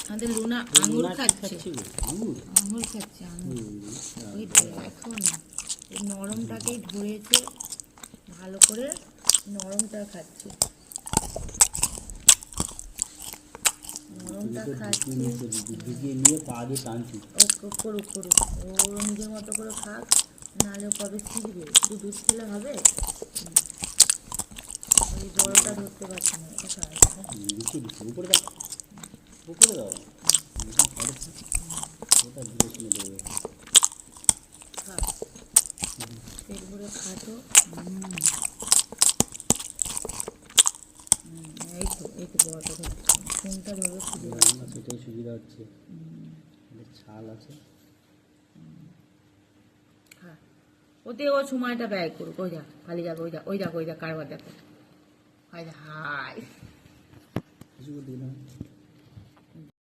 আমাদের লুনা আঙুর খাচ্ছে। আঙুর আঙুর খাচ্ছে, আঙুর। ওই দেখো না, এই নরমটাকেই ধরেছে ভালো করে, নরমটা খাচ্ছে, নরমটা খাচ্ছে। ঢুকিয়ে নিয়ে পা দিয়ে টানছি। ও করুক করুক, ও নিজের মতো করে খাক, নাহলে কবে শিখবে? শুধু দুধ খেলে হবে? ওই বড়টা ধরতে পারছি না, এটা খাওয়াই। উপরে দাও, উপরে দাও, ওটা ধীরে শুনে দেবে। খা, পেট ভরে খাটো। এই তো বড়টা ধরছে, কোনটা ধরবে খুঁজে পাচ্ছি না। সেটাই সুবিধা হচ্ছে, ছাল আছে। হ্যাঁ, ওতে ও সময়টা ব্যয় করুক। ওই যা খালি যাবে, ওই যা ওই দেখো, ওই যা কারবার দেখো। হাই হাই কিছু দিই না।